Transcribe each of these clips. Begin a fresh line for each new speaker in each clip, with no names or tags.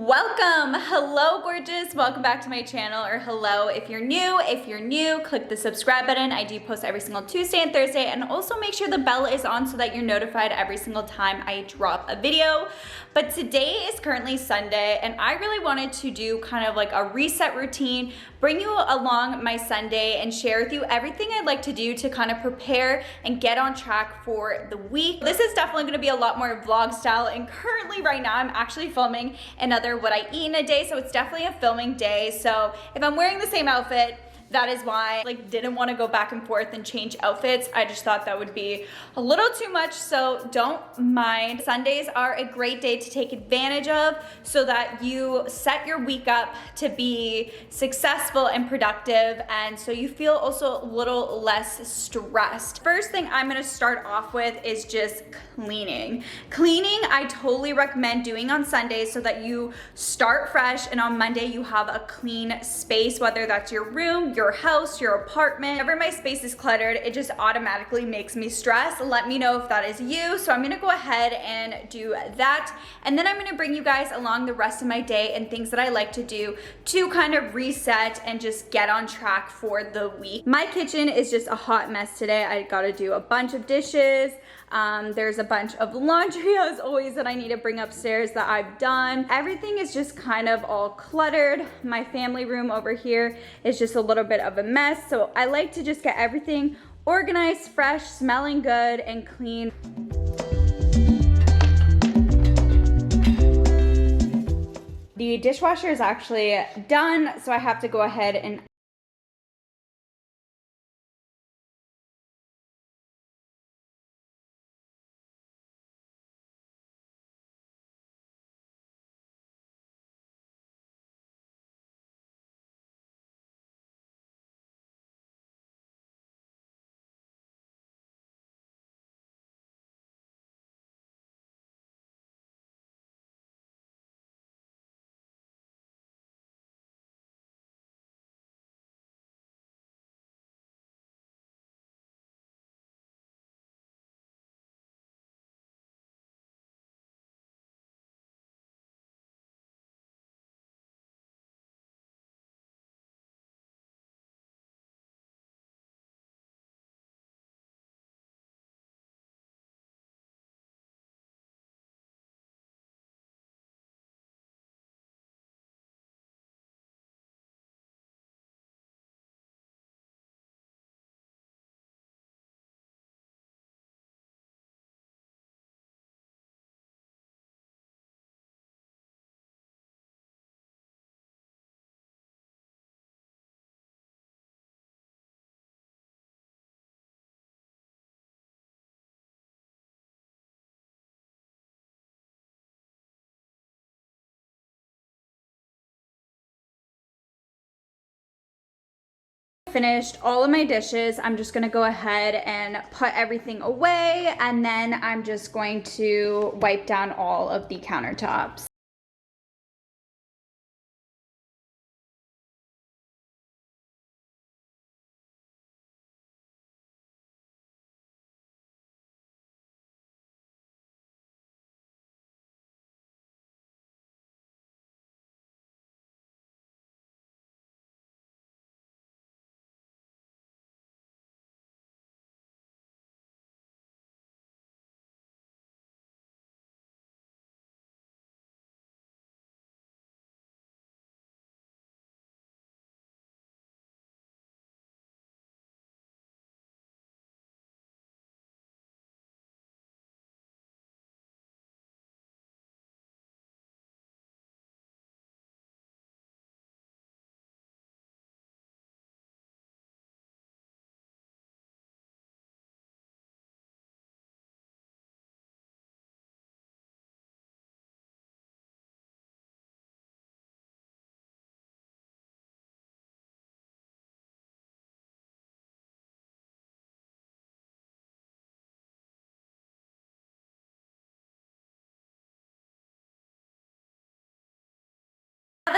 Welcome, hello gorgeous, welcome back to my channel, or hello if you're new. If you're new, click the subscribe button. I do post every single Tuesday and Thursday, and also make sure the bell is on so that you're notified every single time I drop a video. But today is currently Sunday, and I really wanted to do kind of like a reset routine, bring you along my Sunday and share with you everything I'd like to do to kind of prepare and get on track for the week. This is definitely gonna be a lot more vlog style, and currently right now I'm actually filming another what I eat in a day, so it's definitely a filming day. So if I'm wearing the same outfit, that is why I didn't want to go back and forth and change outfits. I just thought that would be a little too much, so don't mind. Sundays are a great day to take advantage of so that you set your week up to be successful and productive, and so you feel also a little less stressed. First thing I'm gonna start off with is just cleaning. Cleaning, I totally recommend doing on Sundays so that you start fresh and on Monday you have a clean space, whether that's your room, your house, your apartment. Whenever my space is cluttered, it just automatically makes me stress. Let me know if that is you. So I'm gonna go ahead and do that. And then I'm gonna bring you guys along the rest of my day and things that I like to do to kind of reset and just get on track for the week. My kitchen is just a hot mess today. I gotta do a bunch of dishes. There's a bunch of laundry as always that I need to bring upstairs that I've done. Everything is just kind of all cluttered. My family room over here is just a little bit of a mess. So I like to just get everything organized, fresh, smelling good, and clean. The dishwasher is actually done, so I have to go ahead and finished all of my dishes. I'm just gonna go ahead and put everything away, and then I'm just going to wipe down all of the countertops.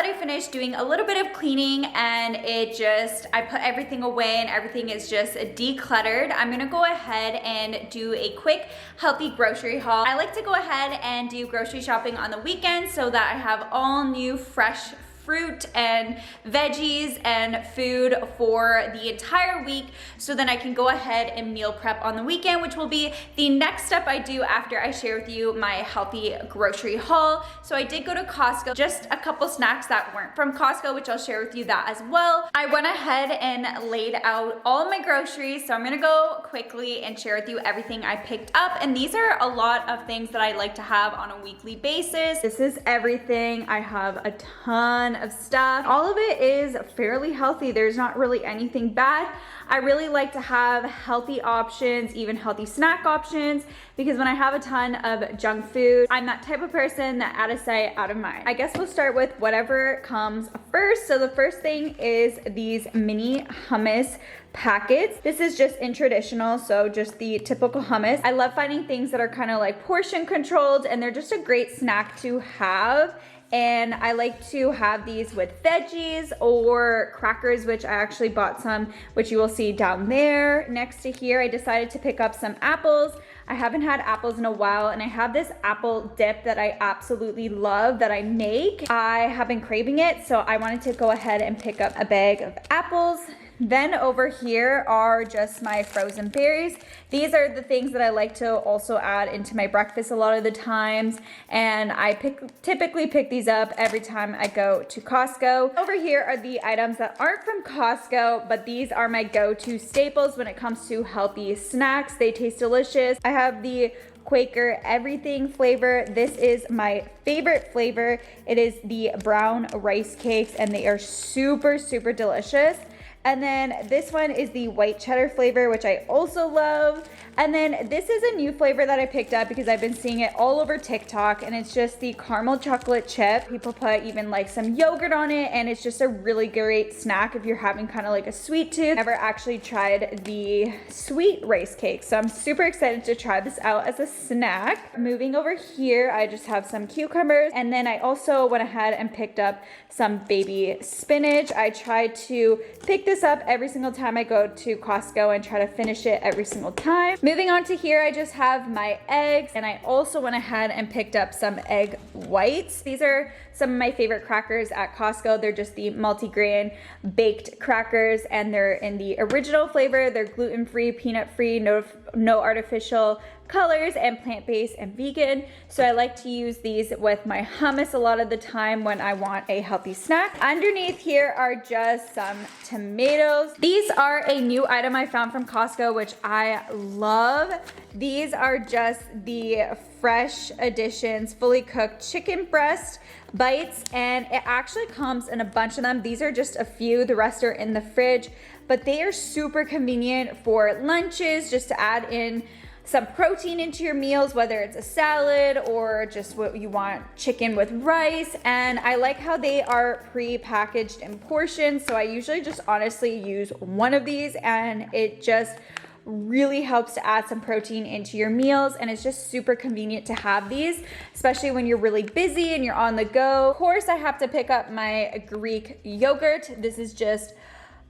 that I finished doing a little bit of cleaning and I put everything away and everything is just decluttered, I'm gonna go ahead and do a quick healthy grocery haul. I like to go ahead and do grocery shopping on the weekend so that I have all new fresh fruit and veggies and food for the entire week, so then I can go ahead and meal prep on the weekend, which will be the next step I do after I share with you my healthy grocery haul. So I did go to Costco, just a couple snacks that weren't from Costco, which I'll share with you that as well. I went ahead and laid out all of my groceries, so I'm gonna go quickly and share with you everything I picked up, and these are a lot of things that I like to have on a weekly basis. This is everything. I have a ton of stuff. All of it is fairly healthy. There's not really anything bad. I really like to have healthy options, even healthy snack options, because when I have a ton of junk food, I'm that type of person that out of sight, out of mind. I guess we'll start with whatever comes first. So the first thing is these mini hummus packets. This is just in traditional, so just the typical hummus. I love finding things that are kind of like portion controlled, and they're just a great snack to have. And I like to have these with veggies or crackers, which I actually bought some, which you will see down there. Next to here, I decided to pick up some apples. I haven't had apples in a while, and I have this apple dip that I absolutely love that I make. I have been craving it, so I wanted to go ahead and pick up a bag of apples. Then over here are just my frozen berries. These are the things that I like to also add into my breakfast a lot of the times, and I typically pick these up every time I go to Costco. Over here are the items that aren't from Costco, but these are my go-to staples when it comes to healthy snacks. They taste delicious. I have the Quaker everything flavor. This is my favorite flavor. It is the brown rice cakes, and they are super, super delicious. And then this one is the white cheddar flavor, which I also love. And then this is a new flavor that I picked up because I've been seeing it all over TikTok, and it's just the caramel chocolate chip. People put even like some yogurt on it, and it's just a really great snack if you're having kind of like a sweet tooth. Never actually tried the sweet rice cake, so I'm super excited to try this out as a snack. Moving over here, I just have some cucumbers, and then I also went ahead and picked up some baby spinach. I try to pick this up every single time I go to Costco and try to finish it every single time. Moving on to here, I just have my eggs, and I also went ahead and picked up some egg whites. These are some of my favorite crackers at Costco. They're just the multigrain baked crackers, and they're in the original flavor. They're gluten-free, peanut-free, no artificial colors, and plant-based and vegan. So I like to use these with my hummus a lot of the time when I want a healthy snack. Underneath here are just some tomatoes. These are a new item I found from Costco, which I love. These are just the fresh additions, fully cooked chicken breast bites, and it actually comes in a bunch of them. These are just a few, the rest are in the fridge, but they are super convenient for lunches, just to add in some protein into your meals, whether it's a salad or just what you want, chicken with rice. And I like how they are pre-packaged in portions, so I usually just honestly use one of these, and it just really helps to add some protein into your meals, and it's just super convenient to have these, especially when you're really busy and you're on the go. Of course, I have to pick up my Greek yogurt. This is just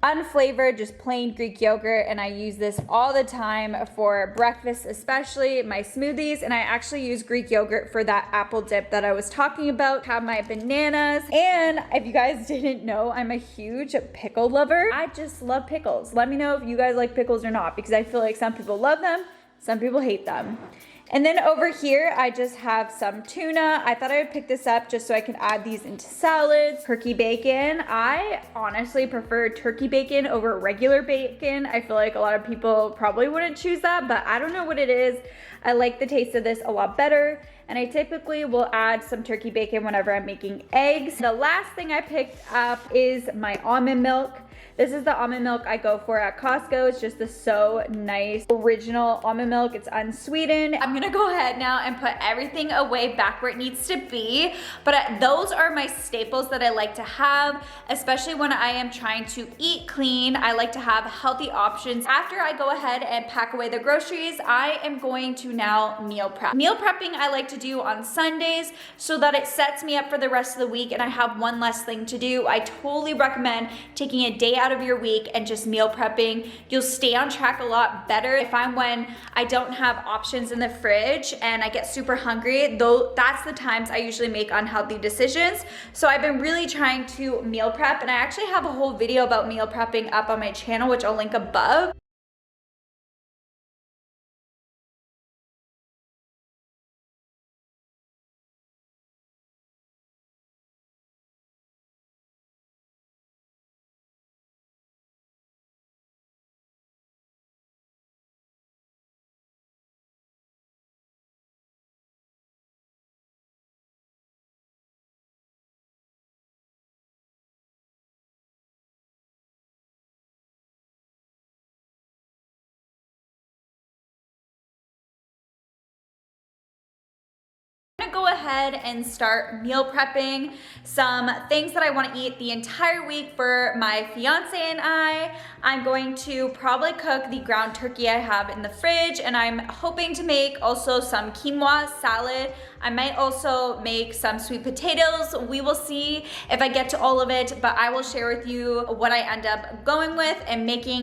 unflavored, just plain Greek yogurt, and I use this all the time for breakfast, especially my smoothies. And I actually use Greek yogurt for that apple dip that I was talking about. Have my bananas, and if you guys didn't know, I'm a huge pickle lover. I just love pickles. Let me know if you guys like pickles or not, because I feel like some people love them, some people hate them. And then over here, I just have some tuna. I thought I would pick this up just so I can add these into salads. Turkey bacon. I honestly prefer turkey bacon over regular bacon. I feel like a lot of people probably wouldn't choose that, but I don't know what it is. I like the taste of this a lot better, and I typically will add some turkey bacon whenever I'm making eggs. The last thing I picked up is my almond milk. This is the almond milk I go for at Costco. It's just the So Nice original almond milk. It's unsweetened. I'm gonna go ahead now and put everything away back where it needs to be. But those are my staples that I like to have, especially when I am trying to eat clean. I like to have healthy options. After I go ahead and pack away the groceries, I am going to now meal prep. Meal prepping I like to do on Sundays so that it sets me up for the rest of the week and I have one less thing to do. I totally recommend taking a day out of your week and just meal prepping. You'll stay on track a lot better. If I'm when I don't have options in the fridge and I get super hungry, though, that's the times I usually make unhealthy decisions. So I've been really trying to meal prep, and I actually have a whole video about meal prepping up on my channel, which I'll link above. I'm gonna go ahead and start meal prepping some things that I want to eat the entire week for my fiance and I. I'm going to probably cook the ground turkey I have in the fridge, and I'm hoping to make also some quinoa salad. I might also make some sweet potatoes. We will see if I get to all of it, but I will share with you what I end up going with and making.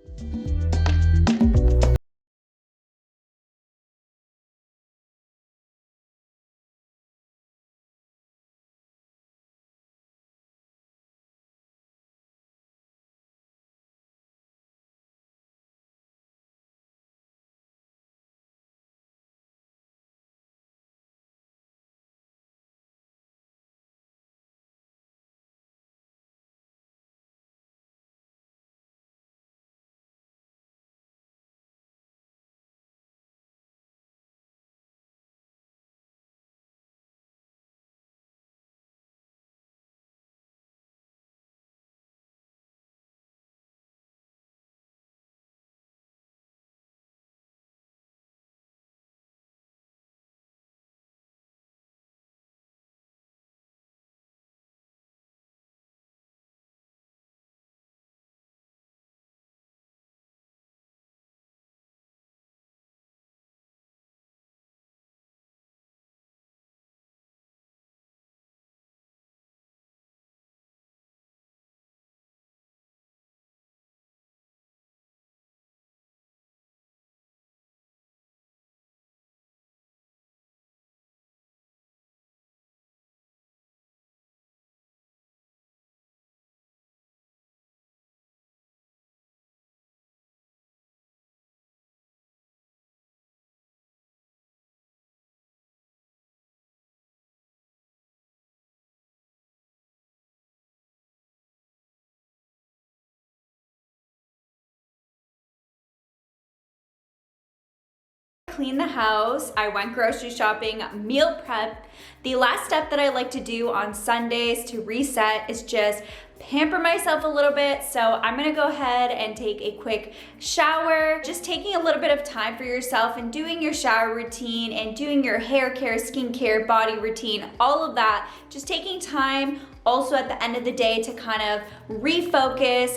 Clean the house, I went grocery shopping, meal prep. The last step that I like to do on Sundays to reset is just pamper myself a little bit. So I'm gonna go ahead and take a quick shower. Just taking a little bit of time for yourself and doing your shower routine and doing your hair care, skincare, body routine, all of that. Just taking time also at the end of the day to kind of refocus